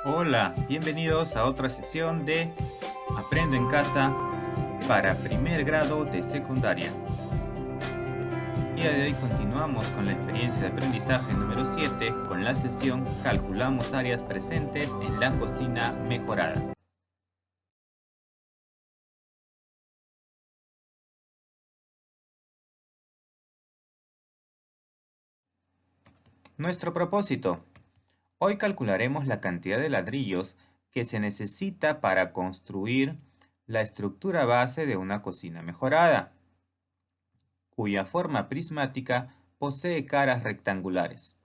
Hola, bienvenidos a otra sesión de Aprendo en casa para primer grado de secundaria. El día de hoy continuamos con la experiencia de aprendizaje número 7 con la sesión Calculamos áreas presentes en la cocina mejorada. Nuestro propósito. Hoy calcularemos la cantidad de ladrillos que se necesita para construir la estructura base de una cocina mejorada, cuya forma prismática posee caras rectangulares.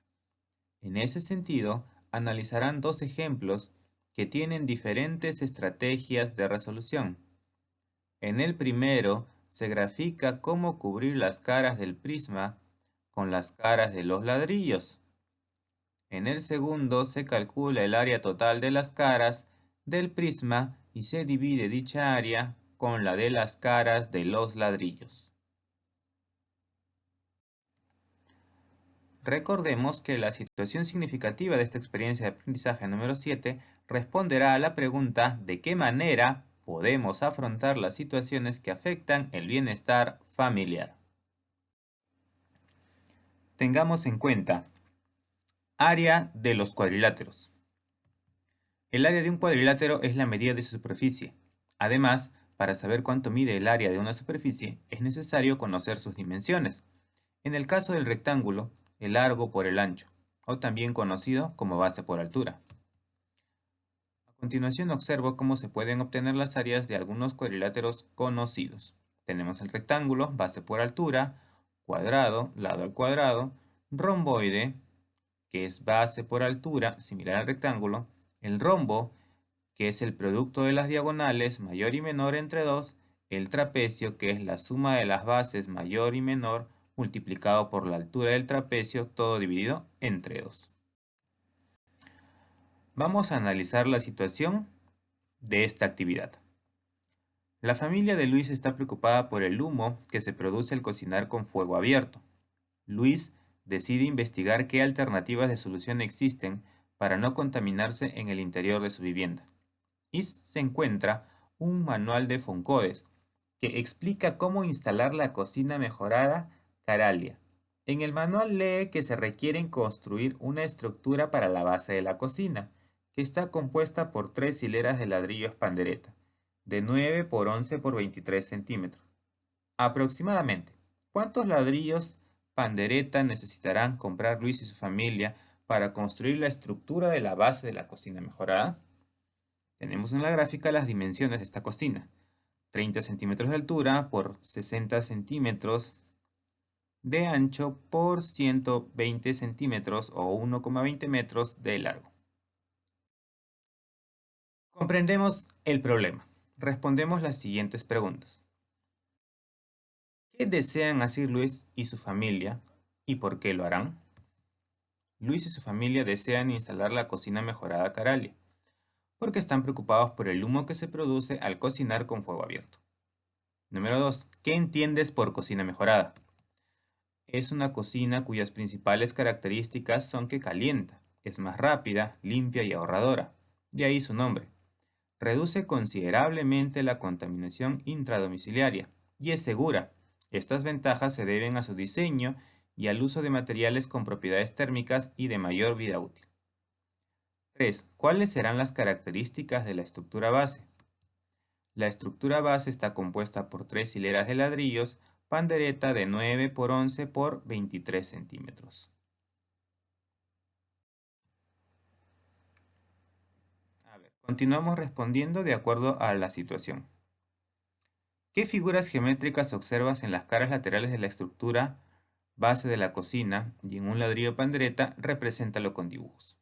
En ese sentido, analizarán dos ejemplos que tienen diferentes estrategias de resolución. En el primero, se grafica cómo cubrir las caras del prisma con las caras de los ladrillos. En el segundo, se calcula el área total de las caras del prisma y se divide dicha área con la de las caras de los ladrillos. Recordemos que la situación significativa de esta experiencia de aprendizaje número 7 responderá a la pregunta ¿de qué manera podemos afrontar las situaciones que afectan el bienestar familiar? Tengamos en cuenta área de los cuadriláteros. El área de un cuadrilátero es la medida de su superficie. Además, para saber cuánto mide el área de una superficie, es necesario conocer sus dimensiones. En el caso del rectángulo, el largo por el ancho, o también conocido como base por altura. A continuación observo cómo se pueden obtener las áreas de algunos cuadriláteros conocidos. Tenemos el rectángulo, base por altura, cuadrado, lado al cuadrado, romboide, que es base por altura, similar al rectángulo, el rombo, que es el producto de las diagonales mayor y menor entre 2, el trapecio, que es la suma de las bases mayor y menor multiplicado por la altura del trapecio, todo dividido entre 2. Vamos a analizar la situación de esta actividad. La familia de Luis está preocupada por el humo que se produce al cocinar con fuego abierto. Luis decide investigar qué alternativas de solución existen para no contaminarse en el interior de su vivienda. Y se encuentra un manual de Foncodes que explica cómo instalar la cocina mejorada Caralia. En el manual lee que se requiere construir una estructura para la base de la cocina, que está compuesta por 3 hileras de ladrillos pandereta, de 9 por 11 por 23 centímetros. Aproximadamente, ¿cuántos ladrillos pandereta necesitarán comprar Luis y su familia para construir la estructura de la base de la cocina mejorada? Tenemos en la gráfica las dimensiones de esta cocina. 30 centímetros de altura por 60 centímetros de ancho por 120 centímetros o 1,20 metros de largo. Comprendemos el problema. Respondemos las siguientes preguntas. ¿Qué desean hacer Luis y su familia y por qué lo harán? Luis y su familia desean instalar la cocina mejorada Caralia, porque están preocupados por el humo que se produce al cocinar con fuego abierto. Número 2. ¿Qué entiendes por cocina mejorada? Es una cocina cuyas principales características son que calienta, es más rápida, limpia y ahorradora. De ahí su nombre. Reduce considerablemente la contaminación intradomiciliaria y es segura. Estas ventajas se deben a su diseño y al uso de materiales con propiedades térmicas y de mayor vida útil. 3. ¿Cuáles serán las características de la estructura base? La estructura base está compuesta por 3 hileras de ladrillos pandereta de 9 por 11 por 23 centímetros. Continuamos respondiendo de acuerdo a la situación. ¿Qué figuras geométricas observas en las caras laterales de la estructura base de la cocina y en un ladrillo pandereta? Represéntalo con dibujos.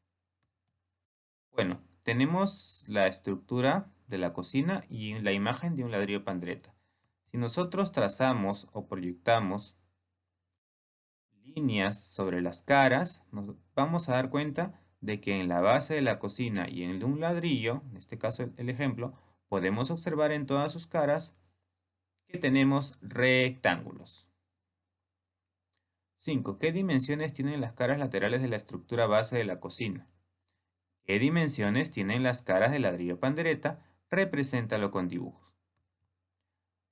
Bueno, tenemos la estructura de la cocina y la imagen de un ladrillo pandereta. Si nosotros trazamos o proyectamos líneas sobre las caras, nos vamos a dar cuenta de que en la base de la cocina y en un ladrillo, en este caso el ejemplo, podemos observar en todas sus caras que tenemos rectángulos. 5. ¿Qué dimensiones tienen las caras laterales de la estructura base de la cocina? ¿Qué dimensiones tienen las caras del ladrillo pandereta? Represéntalo con dibujos.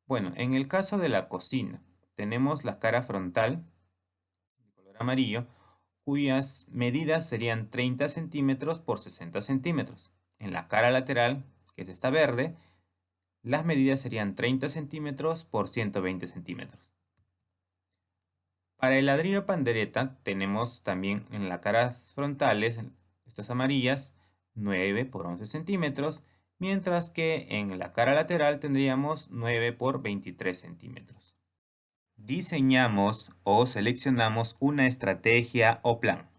Bueno, en el caso de la cocina, tenemos la cara frontal, de color amarillo, cuyas medidas serían 30 centímetros por 60 centímetros. En la cara lateral, que es esta verde, las medidas serían 30 centímetros por 120 centímetros. Para el ladrillo pandereta tenemos también en las caras frontales, estas amarillas, 9 por 11 centímetros, mientras que en la cara lateral tendríamos 9 por 23 centímetros. Diseñamos o seleccionamos una estrategia o plan.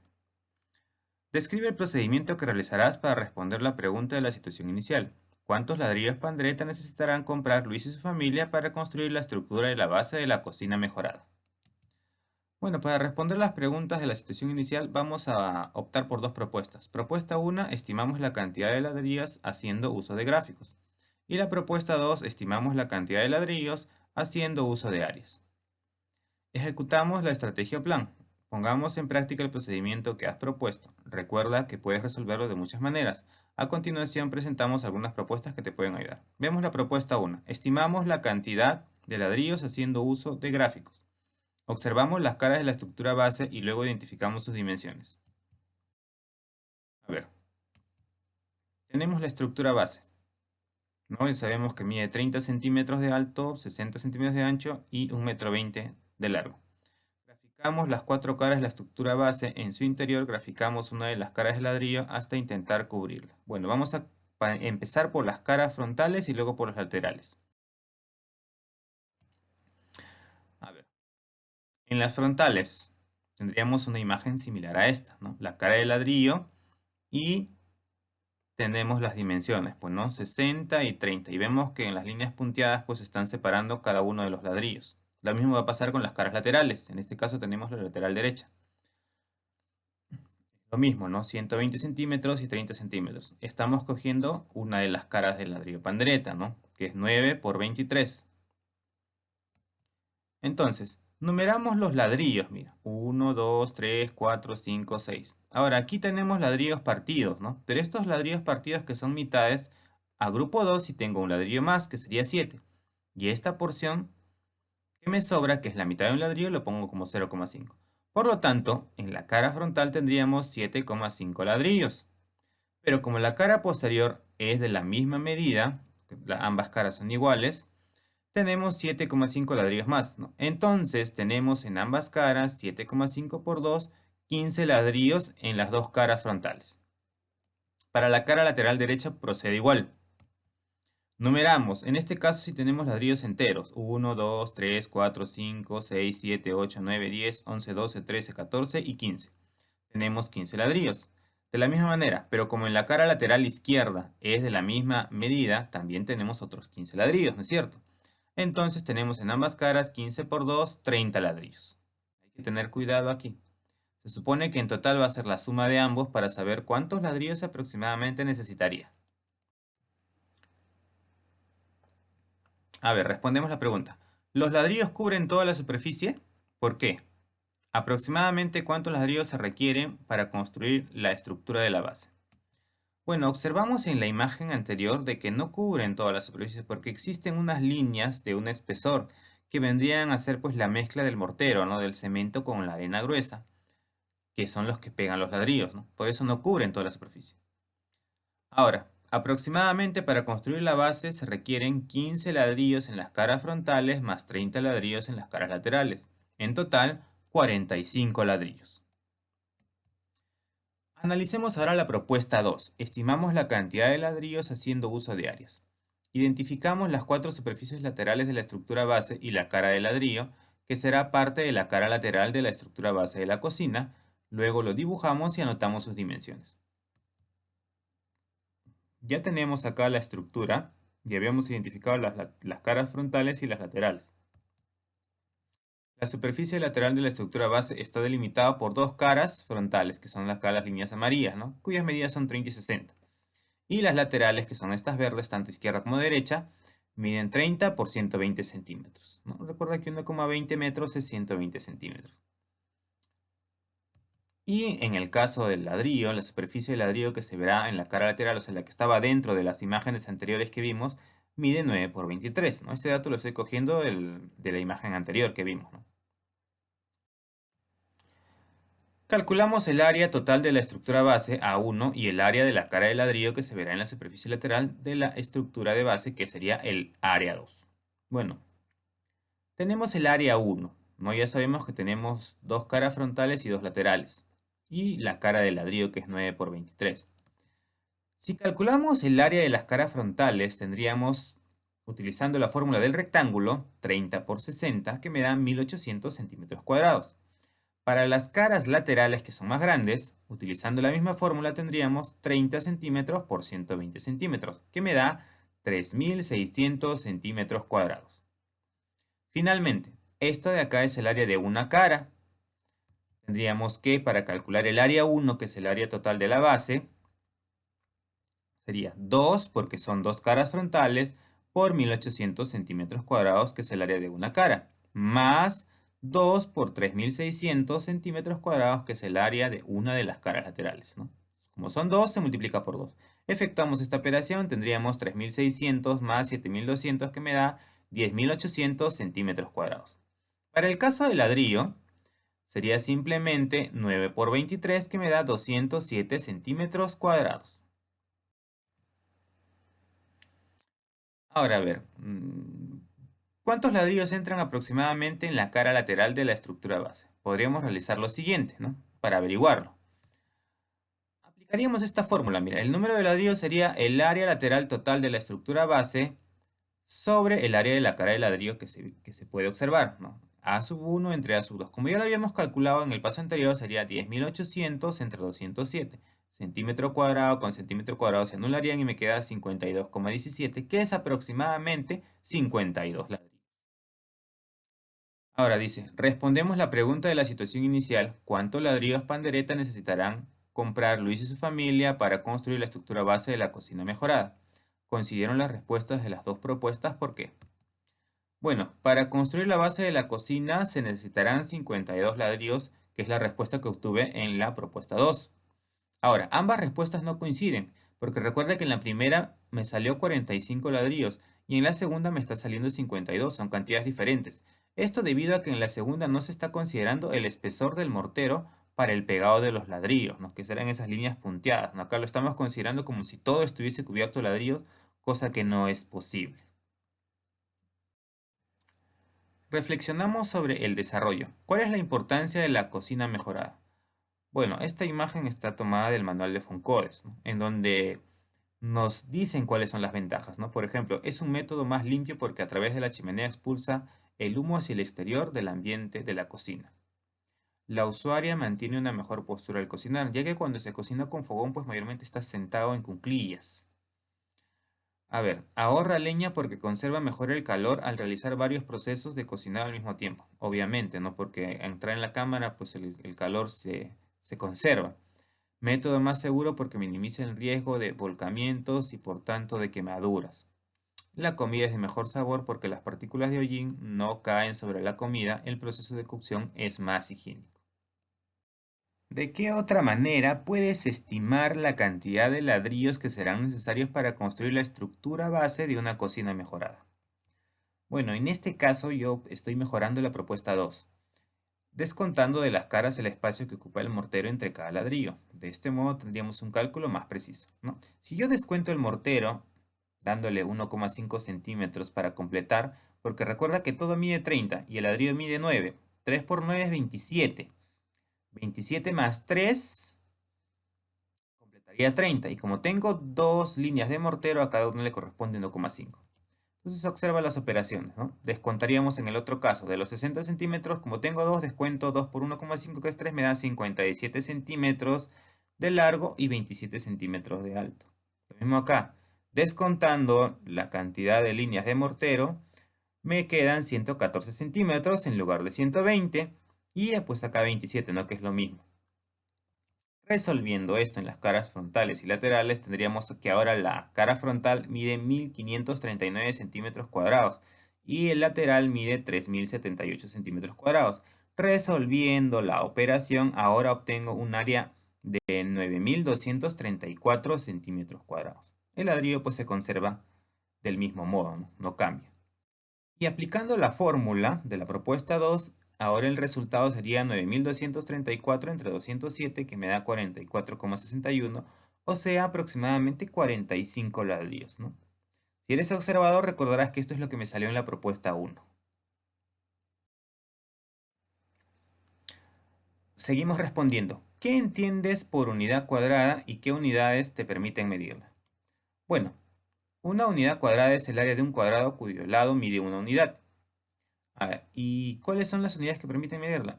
Describe el procedimiento que realizarás para responder la pregunta de la situación inicial. ¿Cuántos ladrillos pandereta necesitarán comprar Luis y su familia para construir la estructura de la base de la cocina mejorada? Bueno, para responder las preguntas de la situación inicial vamos a optar por dos propuestas. Propuesta 1, estimamos la cantidad de ladrillos haciendo uso de gráficos. Y la propuesta 2, estimamos la cantidad de ladrillos haciendo uso de áreas. Ejecutamos la estrategia o plan. Pongamos en práctica el procedimiento que has propuesto. Recuerda que puedes resolverlo de muchas maneras. A continuación presentamos algunas propuestas que te pueden ayudar. Vemos la propuesta 1. Estimamos la cantidad de ladrillos haciendo uso de gráficos. Observamos las caras de la estructura base y luego identificamos sus dimensiones. A ver, tenemos la estructura base, ¿no? Y sabemos que mide 30 centímetros de alto, 60 centímetros de ancho y 1,20 m de largo. Graficamos las cuatro caras de la estructura base. En su interior graficamos una de las caras de ladrillo hasta intentar cubrirla. Bueno, vamos a empezar por las caras frontales y luego por las laterales. A ver, en las frontales tendríamos una imagen similar a esta, ¿no? La cara de ladrillo y tenemos las dimensiones, pues, ¿no? 60 y 30. Y vemos que en las líneas punteadas pues están separando cada uno de los ladrillos. Lo mismo va a pasar con las caras laterales. En este caso tenemos la lateral derecha. Lo mismo, ¿no? 120 centímetros y 30 centímetros. Estamos cogiendo una de las caras del ladrillo pandereta, ¿no? Que es 9 por 23. Entonces, numeramos los ladrillos, mira. 1, 2, 3, 4, 5, 6. Ahora, aquí tenemos ladrillos partidos, ¿no? Pero estos ladrillos partidos que son mitades, agrupo 2 y tengo un ladrillo más, que sería 7. Y esta porción que me sobra, que es la mitad de un ladrillo, lo pongo como 0,5. Por lo tanto, en la cara frontal tendríamos 7,5 ladrillos. Pero como la cara posterior es de la misma medida, ambas caras son iguales, tenemos 7,5 ladrillos más, ¿no? Entonces tenemos en ambas caras 7,5 por 2, 15 ladrillos en las dos caras frontales. Para la cara lateral derecha procede igual. Numeramos, en este caso si tenemos ladrillos enteros, 1, 2, 3, 4, 5, 6, 7, 8, 9, 10, 11, 12, 13, 14 y 15. Tenemos 15 ladrillos. De la misma manera, pero como en la cara lateral izquierda es de la misma medida, también tenemos otros 15 ladrillos, ¿no es cierto? Entonces tenemos en ambas caras 15 por 2, 30 ladrillos. Hay que tener cuidado aquí. Se supone que en total va a ser la suma de ambos para saber cuántos ladrillos aproximadamente necesitaría. A ver, respondemos la pregunta. ¿Los ladrillos cubren toda la superficie? ¿Por qué? Aproximadamente cuántos ladrillos se requieren para construir la estructura de la base. Bueno, observamos en la imagen anterior de que no cubren toda la superficie porque existen unas líneas de un espesor que vendrían a ser pues la mezcla del mortero, ¿no? Del cemento con la arena gruesa, que son los que pegan los ladrillos, ¿no? Por eso no cubren toda la superficie. Ahora, aproximadamente para construir la base se requieren 15 ladrillos en las caras frontales más 30 ladrillos en las caras laterales. En total, 45 ladrillos. Analicemos ahora la propuesta 2. Estimamos la cantidad de ladrillos haciendo uso de áreas. Identificamos las cuatro superficies laterales de la estructura base y la cara de ladrillo, que será parte de la cara lateral de la estructura base de la cocina. Luego lo dibujamos y anotamos sus dimensiones. Ya tenemos acá la estructura, ya habíamos identificado las caras frontales y las laterales. La superficie lateral de la estructura base está delimitada por dos caras frontales, que son las líneas amarillas, ¿no? Cuyas medidas son 30 y 60. Y las laterales, que son estas verdes, tanto izquierda como derecha, miden 30 por 120 centímetros, ¿no? Recuerda que 1,20 metros es 120 centímetros. Y en el caso del ladrillo, la superficie del ladrillo que se verá en la cara lateral, o sea, la que estaba dentro de las imágenes anteriores que vimos, mide 9 por 23, ¿no? Este dato lo estoy cogiendo de la imagen anterior que vimos, ¿no? Calculamos el área total de la estructura base A1 y el área de la cara de ladrillo que se verá en la superficie lateral de la estructura de base, que sería el área 2. Bueno, tenemos el área 1, ¿no? Ya sabemos que tenemos dos caras frontales y dos laterales. Y la cara de ladrillo, que es 9 por 23. Si calculamos el área de las caras frontales, tendríamos, utilizando la fórmula del rectángulo, 30 por 60, que me da 1800 centímetros cuadrados. Para las caras laterales, que son más grandes, utilizando la misma fórmula, tendríamos 30 centímetros por 120 centímetros, que me da 3600 centímetros cuadrados. Finalmente, esto de acá es el área de una cara. Tendríamos que, para calcular el área 1, que es el área total de la base, sería 2, porque son dos caras frontales, por 1800 centímetros cuadrados, que es el área de una cara, más 2 por 3600 centímetros cuadrados, que es el área de una de las caras laterales, ¿no? Como son 2, se multiplica por 2. Efectuamos esta operación, tendríamos 3600 más 7200, que me da 10800 centímetros cuadrados. Para el caso del ladrillo, sería simplemente 9 por 23, que me da 207 centímetros cuadrados. Ahora, a ver, ¿cuántos ladrillos entran aproximadamente en la cara lateral de la estructura base? Podríamos realizar lo siguiente, ¿no? Para averiguarlo. Aplicaríamos esta fórmula. Mira, el número de ladrillos sería el área lateral total de la estructura base sobre el área de la cara de ladrillo que se puede observar, ¿no? A sub 1 entre A sub 2. Como ya lo habíamos calculado en el paso anterior, sería 10.800 entre 207. Centímetro cuadrado con centímetro cuadrado se anularían y me queda 52,17, que es aproximadamente 52 ladrillos. Ahora dice, respondemos la pregunta de la situación inicial: ¿cuántos ladrillos pandereta necesitarán comprar Luis y su familia para construir la estructura base de la cocina mejorada? Consideraron las respuestas de las dos propuestas. ¿Por qué? Bueno, para construir la base de la cocina se necesitarán 52 ladrillos, que es la respuesta que obtuve en la propuesta 2. Ahora, ambas respuestas no coinciden, porque recuerda que en la primera me salió 45 ladrillos y en la segunda me está saliendo 52, son cantidades diferentes. Esto debido a que en la segunda no se está considerando el espesor del mortero para el pegado de los ladrillos, ¿no? Que serán esas líneas punteadas, ¿no? Acá lo estamos considerando como si todo estuviese cubierto de ladrillos, cosa que no es posible. Reflexionamos sobre el desarrollo. ¿Cuál es la importancia de la cocina mejorada? Bueno, esta imagen está tomada del manual de Foncoes, ¿no? En donde nos dicen cuáles son las ventajas, ¿no? Por ejemplo, es un método más limpio porque a través de la chimenea expulsa el humo hacia el exterior del ambiente de la cocina. La usuaria mantiene una mejor postura al cocinar, ya que cuando se cocina con fogón, pues mayormente está sentado en cuclillas. A ver, ahorra leña porque conserva mejor el calor al realizar varios procesos de cocinar al mismo tiempo. Obviamente, ¿no? Porque entrar en la cámara, pues el calor se conserva. Método más seguro porque minimiza el riesgo de volcamientos y por tanto de quemaduras. La comida es de mejor sabor porque las partículas de hollín no caen sobre la comida. El proceso de cocción es más higiénico. ¿De qué otra manera puedes estimar la cantidad de ladrillos que serán necesarios para construir la estructura base de una cocina mejorada? Bueno, en este caso yo estoy mejorando la propuesta 2, descontando de las caras el espacio que ocupa el mortero entre cada ladrillo. De este modo tendríamos un cálculo más preciso, ¿no? Si yo descuento el mortero, dándole 1,5 centímetros para completar, porque recuerda que todo mide 30 y el ladrillo mide 9. 3 por 9 es 27. 27 más 3 completaría 30. Y como tengo dos líneas de mortero, a cada una le corresponde 1,5. Entonces observa las operaciones, ¿no? Descontaríamos en el otro caso. De los 60 centímetros, como tengo 2, descuento 2 por 1,5, que es 3, me da 57 centímetros de largo y 27 centímetros de alto. Lo mismo acá. Descontando la cantidad de líneas de mortero, me quedan 114 centímetros en lugar de 120. Y pues acá 27, ¿no? Que es lo mismo. Resolviendo esto en las caras frontales y laterales, tendríamos que ahora la cara frontal mide 1539 centímetros cuadrados y el lateral mide 3078 centímetros cuadrados. Resolviendo la operación, ahora obtengo un área de 9.234 centímetros cuadrados. El ladrillo pues se conserva del mismo modo, no cambia. Y aplicando la fórmula de la propuesta 2, ahora el resultado sería 9.234 entre 207, que me da 44,61, o sea, aproximadamente 45 ladrillos, ¿no? Si eres observador, recordarás que esto es lo que me salió en la propuesta 1. Seguimos respondiendo. ¿Qué entiendes por unidad cuadrada y qué unidades te permiten medirla? Bueno, una unidad cuadrada es el área de un cuadrado cuyo lado mide una unidad. A ver, ¿y cuáles son las unidades que permiten medirla?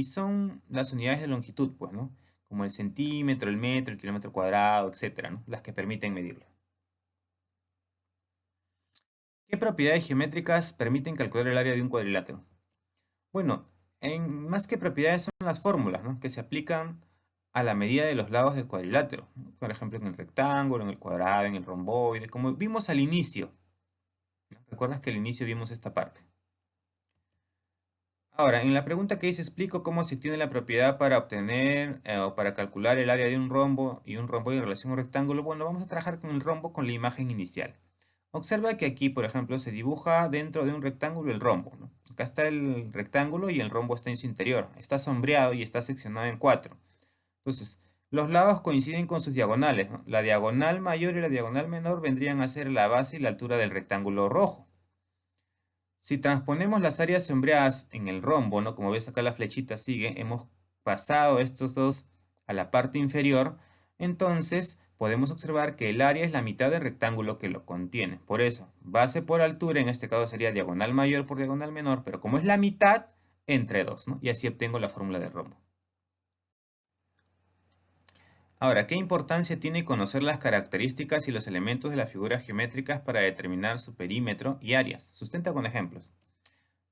Son las unidades de longitud, pues, ¿no? Como el centímetro, el metro, el kilómetro cuadrado, etcétera, ¿no? Las que permiten medirla. ¿Qué propiedades geométricas permiten calcular el área de un cuadrilátero? Bueno, más que propiedades son las fórmulas, ¿no? Que se aplican a la medida de los lados del cuadrilátero, ¿no? Por ejemplo, en el rectángulo, en el cuadrado, en el romboide, como vimos al inicio, ¿no? ¿Recuerdas que al inicio vimos esta parte? Ahora, en la pregunta que dice, explico cómo se obtiene la propiedad para obtener o para calcular el área de un rombo y un rombo en relación a un rectángulo. Bueno, vamos a trabajar con el rombo con la imagen inicial. Observa que aquí, por ejemplo, se dibuja dentro de un rectángulo el rombo, ¿no? Acá está el rectángulo y el rombo está en su interior. Está sombreado y está seccionado en 4. Entonces, los lados coinciden con sus diagonales, ¿no? La diagonal mayor y la diagonal menor vendrían a ser la base y la altura del rectángulo rojo. Si transponemos las áreas sombreadas en el rombo, ¿no? Como ves acá la flechita sigue, hemos pasado estos dos a la parte inferior, entonces podemos observar que el área es la mitad del rectángulo que lo contiene. Por eso, base por altura, en este caso sería diagonal mayor por diagonal menor, pero como es la mitad, entre 2, ¿no? Y así obtengo la fórmula del rombo. Ahora, ¿qué importancia tiene conocer las características y los elementos de las figuras geométricas para determinar su perímetro y áreas? Sustenta con ejemplos.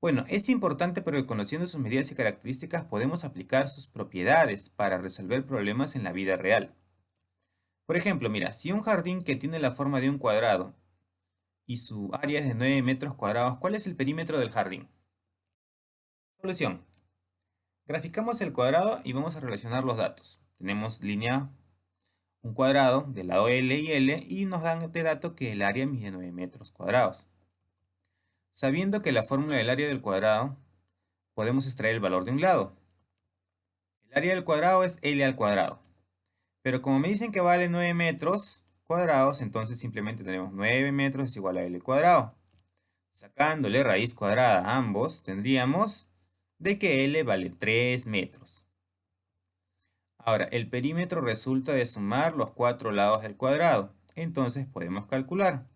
Bueno, es importante porque conociendo sus medidas y características podemos aplicar sus propiedades para resolver problemas en la vida real. Por ejemplo, mira, si un jardín que tiene la forma de un cuadrado y su área es de 9 metros cuadrados, ¿cuál es el perímetro del jardín? Solución. Graficamos el cuadrado y vamos a relacionar los datos. Tenemos línea, un cuadrado del lado L y L y nos dan este dato que el área mide 9 metros cuadrados. Sabiendo que la fórmula del área del cuadrado, podemos extraer el valor de un lado. El área del cuadrado es L al cuadrado. Pero como me dicen que vale 9 metros cuadrados, entonces simplemente tenemos 9 metros es igual a L cuadrado. Sacándole raíz cuadrada a ambos, tendríamos de que L vale 3 metros. Ahora, el perímetro resulta de sumar los 4 lados del cuadrado. Entonces podemos calcular.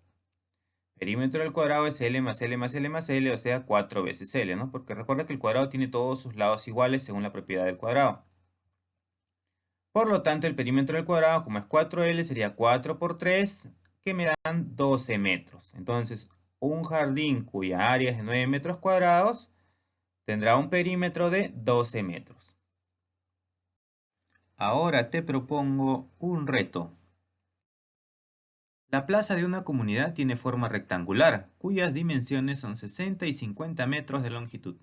Perímetro del cuadrado es L más L más L más L, o sea 4 veces L, ¿no? Porque recuerda que el cuadrado tiene todos sus lados iguales según la propiedad del cuadrado. Por lo tanto, el perímetro del cuadrado, como es 4L, sería 4 por 3, que me dan 12 metros. Entonces, un jardín cuya área es de 9 metros cuadrados tendrá un perímetro de 12 metros. Ahora te propongo un reto. La plaza de una comunidad tiene forma rectangular, cuyas dimensiones son 60 y 50 metros de longitud.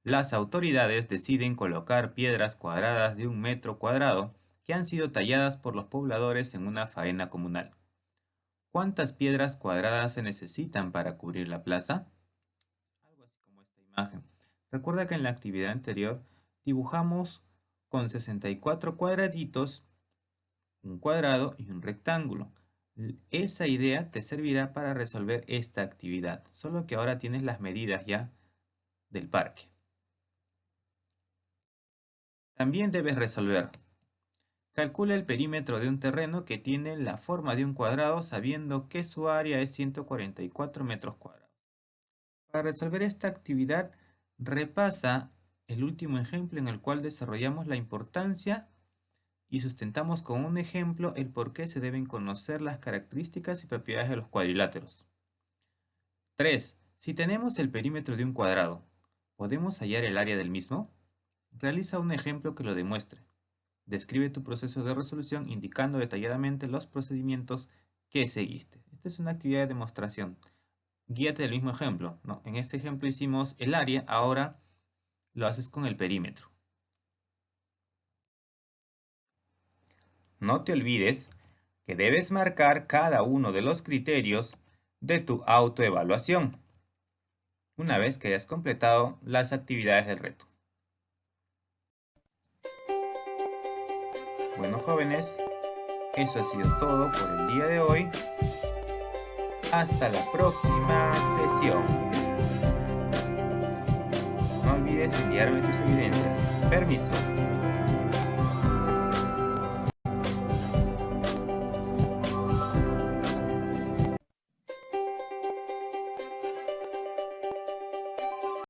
Las autoridades deciden colocar piedras cuadradas de 1 metro cuadrado que han sido talladas por los pobladores en una faena comunal. ¿Cuántas piedras cuadradas se necesitan para cubrir la plaza? Algo así como esta imagen. Recuerda que en la actividad anterior dibujamos con 64 cuadraditos, un cuadrado y un rectángulo. Esa idea te servirá para resolver esta actividad, solo que ahora tienes las medidas ya del parque. También debes resolver. Calcula el perímetro de un terreno que tiene la forma de un cuadrado sabiendo que su área es 144 metros cuadrados. Para resolver esta actividad, repasa el último ejemplo en el cual desarrollamos la importancia y sustentamos con un ejemplo el por qué se deben conocer las características y propiedades de los cuadriláteros. 3. Si tenemos el perímetro de un cuadrado, ¿podemos hallar el área del mismo? Realiza un ejemplo que lo demuestre. Describe tu proceso de resolución indicando detalladamente los procedimientos que seguiste. Esta es una actividad de demostración. Guíate del mismo ejemplo, ¿no? En este ejemplo hicimos el área, ahora Lo haces con el perímetro. No te olvides que debes marcar cada uno de los criterios de tu autoevaluación una vez que hayas completado las actividades del reto. Bueno, jóvenes, eso ha sido todo por el día de hoy. Hasta la próxima sesión. No olvides enviarme tus evidencias. Permiso.